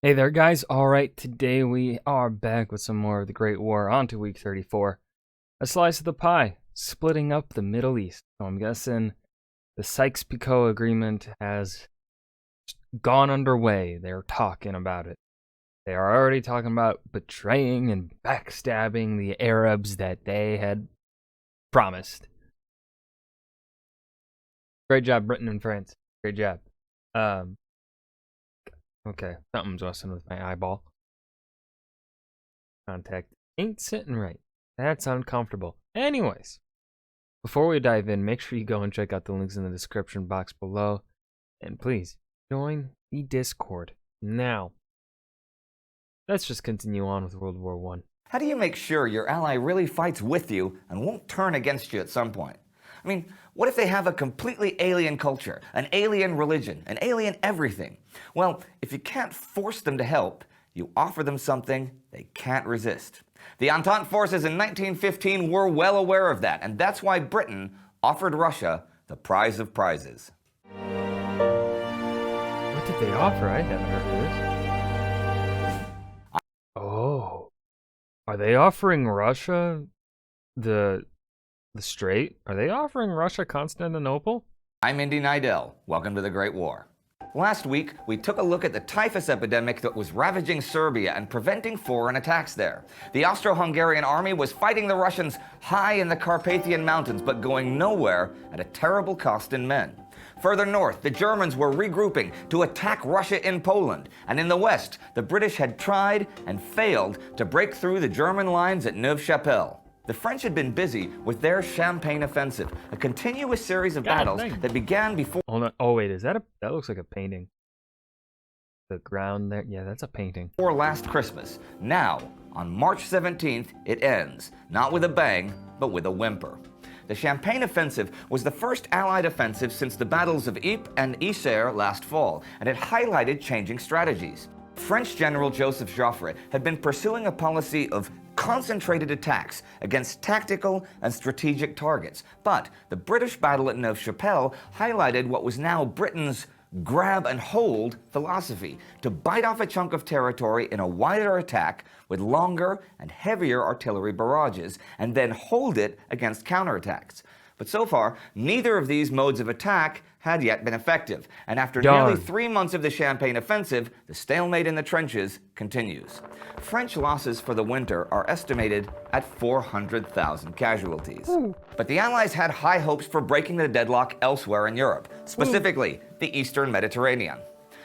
Hey there, guys. All right, today we are back with some more of the Great War. On to week 34. A slice of the pie, splitting up the Middle East. So I'm guessing the Sykes-Picot Agreement has gone underway. They're talking about it. They are already talking about betraying and backstabbing the Arabs that they had promised. Great job, Britain and France. Great job. Okay, something's messing with my eyeball. Contact ain't sitting right. That's uncomfortable. Anyways, before we dive in, make sure you go and check out the links in the description box below. And please, join the Discord now. Let's just continue on with World War One. How do you make sure your ally really fights with you and won't turn against you at some point? I mean, what if they have a completely alien culture, an alien religion, an alien everything? Well, if you can't force them to help, you offer them something they can't resist. The Entente forces in 1915 were well aware of that, and that's why Britain offered Russia the prize of prizes. What did they offer? I haven't heard of this. Oh. Are they offering Russia the Strait? Are they offering Russia Constantinople? I'm Indy Nidell. Welcome to the Great War. Last week, we took a look at the typhus epidemic that was ravaging Serbia and preventing foreign attacks there. The Austro-Hungarian army was fighting the Russians high in the Carpathian Mountains, but going nowhere at a terrible cost in men. Further north, the Germans were regrouping to attack Russia in Poland. And in the west, the British had tried and failed to break through the German lines at Neuve-Chapelle. The French had been busy with their Champagne offensive, a continuous series of battles that began before... Hold on. Oh, wait, is that that looks like a painting. The ground there? Yeah, that's a painting. ...before last Christmas. Now, on March 17th, it ends, not with a bang, but with a whimper. The Champagne offensive was the first Allied offensive since the battles of Ypres and Yser last fall, and it highlighted changing strategies. French General Joseph Joffre had been pursuing a policy of concentrated attacks against tactical and strategic targets. But the British battle at Neuve-Chapelle highlighted what was now Britain's grab and hold philosophy, to bite off a chunk of territory in a wider attack with longer and heavier artillery barrages, and then hold it against counterattacks. But so far, neither of these modes of attack had yet been effective, and after nearly 3 months of the Champagne offensive, the stalemate in the trenches continues. French losses for the winter are estimated at 400,000 casualties. But the Allies had high hopes for breaking the deadlock elsewhere in Europe, specifically the Eastern Mediterranean.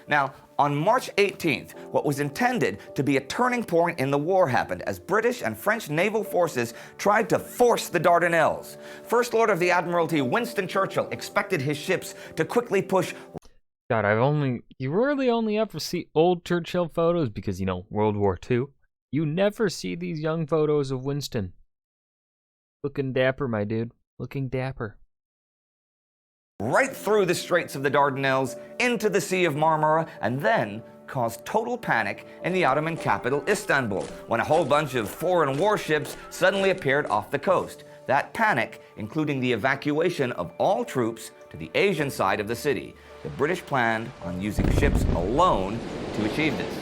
Now, on March 18th, what was intended to be a turning point in the war happened as British and French naval forces tried to force the Dardanelles. First Lord of the Admiralty Winston Churchill expected his ships to quickly push... God, you really only ever see old Churchill photos because, you know, World War II. You never see these young photos of Winston. Looking dapper, my dude. Looking dapper. Right through the Straits of the Dardanelles, into the Sea of Marmara, and then caused total panic in the Ottoman capital, Istanbul, when a whole bunch of foreign warships suddenly appeared off the coast. That panic, including the evacuation of all troops to the Asian side of the city. The British planned on using ships alone to achieve this.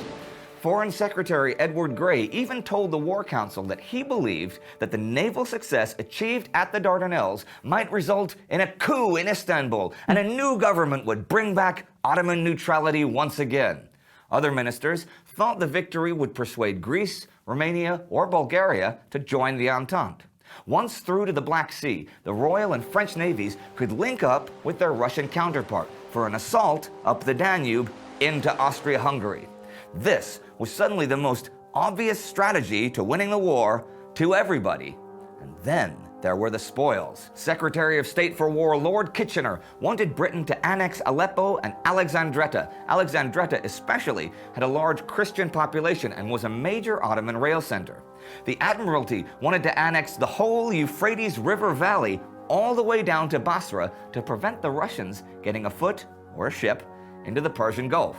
Foreign Secretary Edward Grey even told the War Council that he believed that the naval success achieved at the Dardanelles might result in a coup in Istanbul, and a new government would bring back Ottoman neutrality once again. Other ministers thought the victory would persuade Greece, Romania, or Bulgaria to join the Entente. Once through to the Black Sea, the Royal and French navies could link up with their Russian counterpart for an assault up the Danube into Austria-Hungary. This was suddenly the most obvious strategy to winning the war to everybody. And then there were the spoils. Secretary of State for War Lord Kitchener wanted Britain to annex Aleppo and Alexandretta. Alexandretta especially had a large Christian population and was a major Ottoman rail center. The Admiralty wanted to annex the whole Euphrates River Valley all the way down to Basra to prevent the Russians getting a foot or a ship into the Persian Gulf.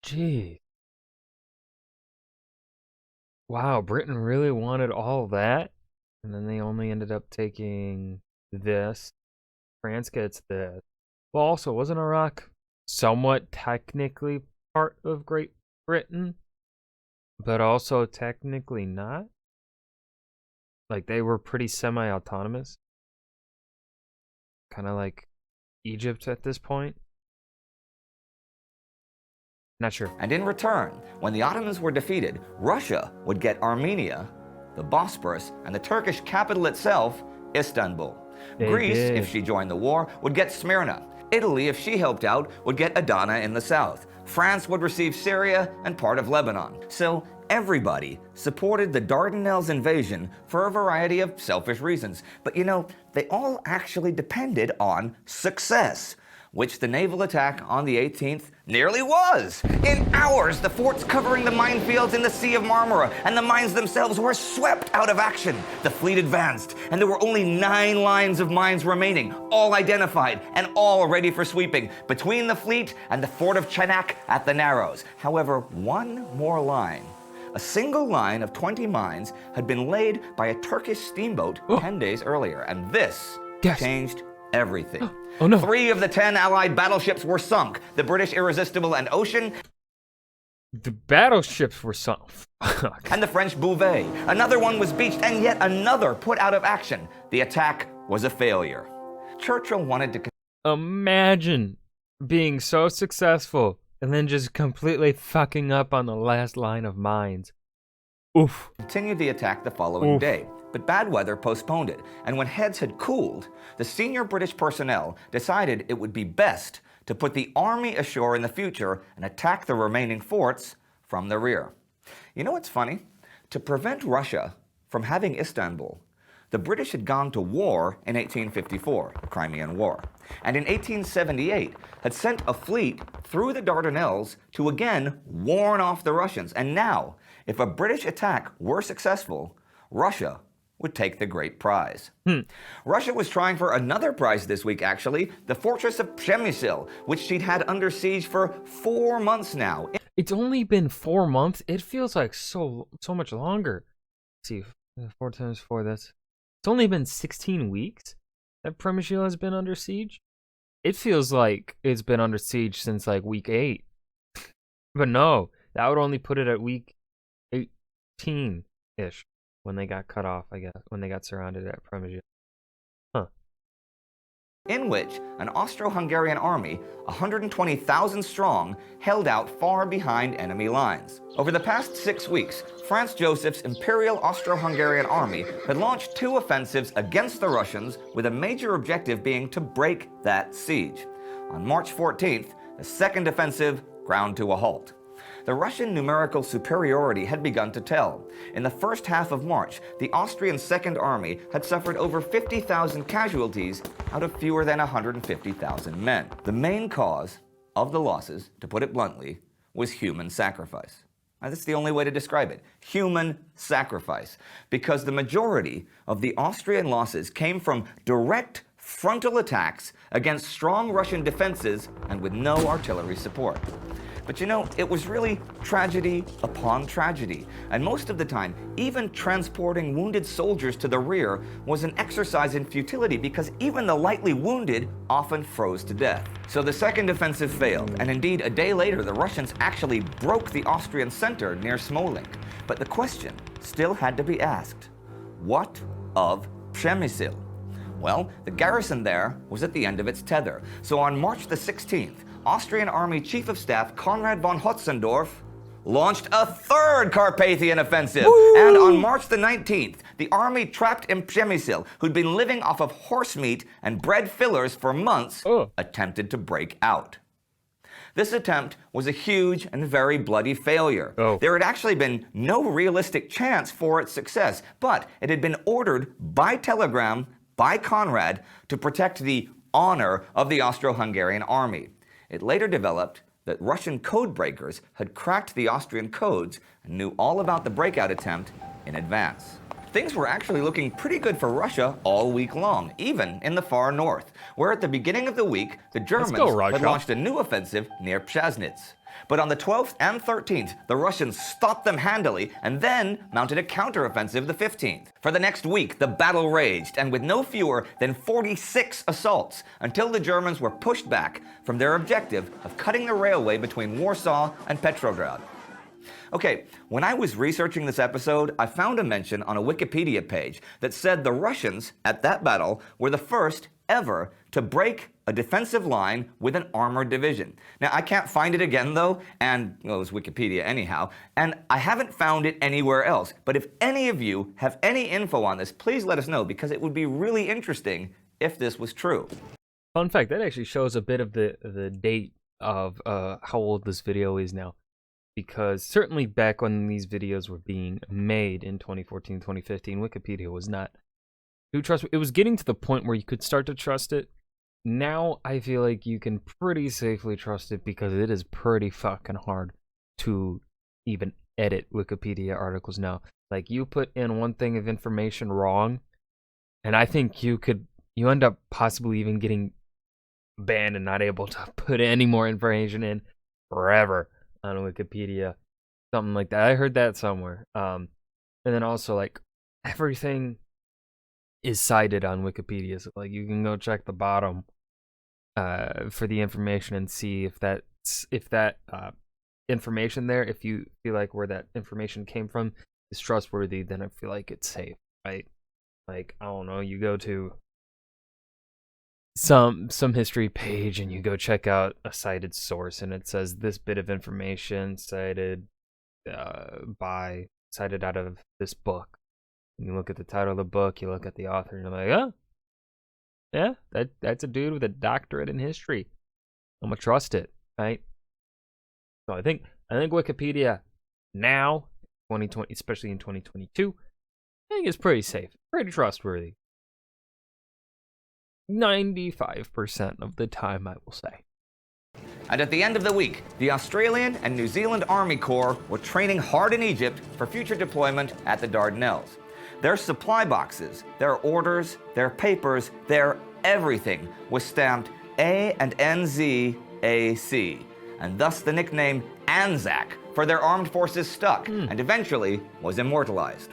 Gee. Wow, Britain really wanted all that? And then they only ended up taking this. France gets this. Well, also, wasn't Iraq somewhat technically part of Great Britain, but also technically not. Like, they were pretty semi-autonomous. Kind of like Egypt at this point. Not sure. And in return, when the Ottomans were defeated, Russia would get Armenia, the Bosporus, and the Turkish capital itself, Istanbul. Greece, if she joined the war, would get Smyrna. Italy, if she helped out, would get Adana in the south. France would receive Syria and part of Lebanon. So everybody supported the Dardanelles invasion for a variety of selfish reasons. But you know, they all actually depended on success, which the naval attack on the 18th nearly was. In hours, the forts covering the minefields in the Sea of Marmara and the mines themselves were swept out of action. The fleet advanced, and there were only 9 lines of mines remaining, all identified and all ready for sweeping, between the fleet and the fort of Chanak at the Narrows. However, one more line. A single line of 20 mines had been laid by a Turkish steamboat 10 days earlier, and this changed everything. Oh no. 3 of the 10 Allied battleships were sunk. The British Irresistible and Ocean. The battleships were sunk. And the French Bouvet. Another one was beached and yet another put out of action. The attack was a failure. Churchill wanted to imagine being so successful and then just completely fucking up on the last line of mines. Oof. continue the attack the following day. But bad weather postponed it, and when heads had cooled, the senior British personnel decided it would be best to put the army ashore in the future and attack the remaining forts from the rear. You know what's funny? To prevent Russia from having Istanbul, the British had gone to war in 1854, the Crimean War, and in 1878 had sent a fleet through the Dardanelles to again warn off the Russians. And now, if a British attack were successful, Russia would take the great prize. Russia was trying for another prize this week, actually, the fortress of Przemyśl, which she'd had under siege for 4 months now. It's only been 4 months. It feels like so much longer. Let's see, 4 times 4, that's... It's only been 16 weeks that Przemyśl has been under siege. It feels like it's been under siege since like week 8. But no, that would only put it at week 18-ish. When they got cut off, I guess, when they got surrounded at Przemyśl. In which an Austro-Hungarian army, 120,000 strong, held out far behind enemy lines. Over the past 6 weeks, Franz Joseph's Imperial Austro-Hungarian army had launched 2 offensives against the Russians, with a major objective being to break that siege. On March 14th, the second offensive ground to a halt. The Russian numerical superiority had begun to tell. In the first half of March, the Austrian Second Army had suffered over 50,000 casualties out of fewer than 150,000 men. The main cause of the losses, to put it bluntly, was human sacrifice. Now, that's the only way to describe it. Human sacrifice. Because the majority of the Austrian losses came from direct frontal attacks against strong Russian defenses and with no artillery support. But you know, it was really tragedy upon tragedy. And most of the time, even transporting wounded soldiers to the rear was an exercise in futility, because even the lightly wounded often froze to death. So the second offensive failed, and indeed a day later the Russians actually broke the Austrian center near Smolensk. But the question still had to be asked: what of Przemyśl? Well, the garrison there was at the end of its tether. So on March the 16th, Austrian Army Chief of Staff Konrad von Hotzendorf launched a third Carpathian offensive. Woo! And on March the 19th, the army trapped in Przemyśl, who'd been living off of horse meat and bread fillers for months, attempted to break out. This attempt was a huge and very bloody failure. There had actually been no realistic chance for its success, but it had been ordered by telegram by Conrad to protect the honor of the Austro-Hungarian army. It later developed that Russian code breakers had cracked the Austrian codes and knew all about the breakout attempt in advance. Things were actually looking pretty good for Russia all week long, even in the far north, where at the beginning of the week, the Germans had launched a new offensive near Przasnysz. But on the 12th and 13th, the Russians stopped them handily and then mounted a counteroffensive the 15th. For the next week, the battle raged, and with no fewer than 46 assaults, until the Germans were pushed back from their objective of cutting the railway between Warsaw and Petrograd. Okay, when I was researching this episode, I found a mention on a Wikipedia page that said the Russians, at that battle, were the first ever to break a defensive line with an armored division. Now, I can't find it again, though, and, well, it was Wikipedia anyhow, and I haven't found it anywhere else. But if any of you have any info on this, please let us know, because it would be really interesting if this was true. Fun fact, that actually shows a bit of the date of how old this video is now. Because certainly back when these videos were being made in 2014, 2015, Wikipedia was not too trustworthy. It was getting to the point where you could start to trust it. Now I feel like you can pretty safely trust it, because it is pretty fucking hard to even edit Wikipedia articles now. Like, you put in one thing of information wrong, and I think you end up possibly even getting banned and not able to put any more information in forever on Wikipedia, something like that. I heard that somewhere. And then also, like, everything is cited on Wikipedia, so like you can go check the bottom for the information and see if that information there, if you feel like where that information came from is trustworthy, then I feel like it's safe, right? Like, I don't know, you go to some history page and you go check out a cited source and it says this bit of information cited out of this book, and you look at the title of the book, you look at the author, and you're like, oh yeah, that's a dude with a doctorate in history, I'm gonna trust it, right? So I think Wikipedia now, 2020, especially in 2022, I think it's pretty safe, pretty trustworthy. 95% of the time, I will say. And at the end of the week, the Australian and New Zealand Army Corps were training hard in Egypt for future deployment at the Dardanelles. Their supply boxes, their orders, their papers, their everything was stamped A and NZAC, and thus the nickname ANZAC for their armed forces stuck, and eventually was immortalized.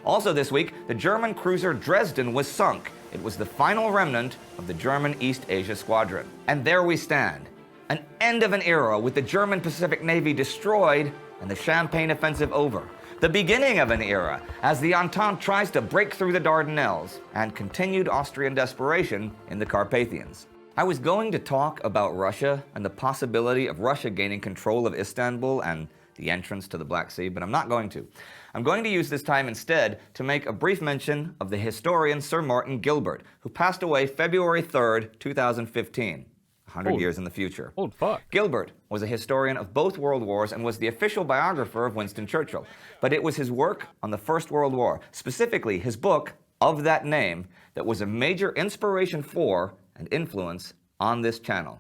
Also this week, the German cruiser Dresden was sunk. It was the final remnant of the German East Asia Squadron. And there we stand. An end of an era with the German Pacific Navy destroyed and the Champagne offensive over. The beginning of an era as the Entente tries to break through the Dardanelles, and continued Austrian desperation in the Carpathians. I was going to talk about Russia and the possibility of Russia gaining control of Istanbul and the entrance to the Black Sea, but I'm not going to. I'm going to use this time instead to make a brief mention of the historian Sir Martin Gilbert, who passed away February 3rd, 2015, 100 years in the future. Old fuck. Gilbert was a historian of both world wars and was the official biographer of Winston Churchill. But it was his work on the First World War, specifically his book of that name, that was a major inspiration for and influence on this channel.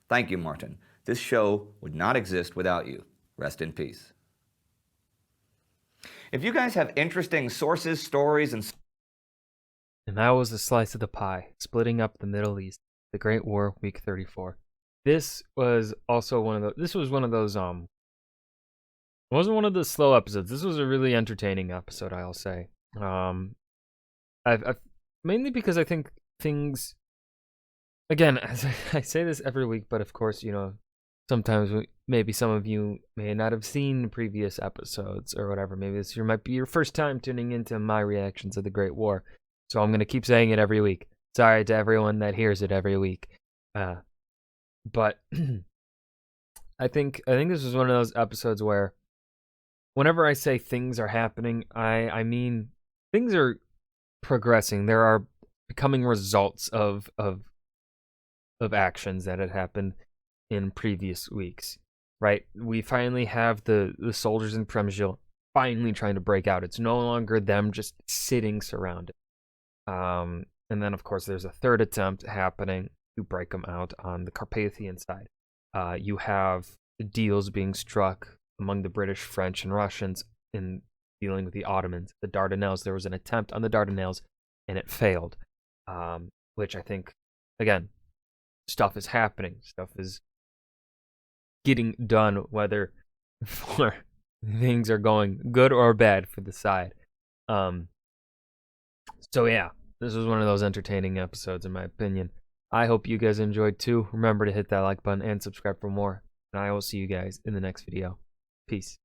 Thank you, Martin. This show would not exist without you. Rest in peace. If you guys have interesting sources, stories, and that was a slice of the pie, splitting up the Middle East, the Great War, week 34. This was also one of those, it wasn't one of the slow episodes. This was a really entertaining episode, I'll say. I've mainly because I think things, again, as I say this every week, but of course, you know, sometimes maybe some of you may not have seen previous episodes or whatever. Maybe this might be your first time tuning into my reactions of the Great War. So I'm going to keep saying it every week. Sorry to everyone that hears it every week. But I think this is one of those episodes where whenever I say things are happening, I mean things are progressing. There are becoming results of actions that had happened in previous weeks, right? We finally have the soldiers in Przemysl finally trying to break out. It's no longer them just sitting surrounded. And then, of course, there's a third attempt happening to break them out on the Carpathian side. You have deals being struck among the British, French, and Russians in dealing with the Ottomans. The Dardanelles, there was an attempt on the Dardanelles, and it failed, which I think, again, stuff is happening. Stuff is getting done, whether for things are going good or bad for the side. So yeah, this was one of those entertaining episodes in my opinion. I hope you guys enjoyed too. Remember to hit that like button and subscribe for more. And I will see you guys in the next video. Peace.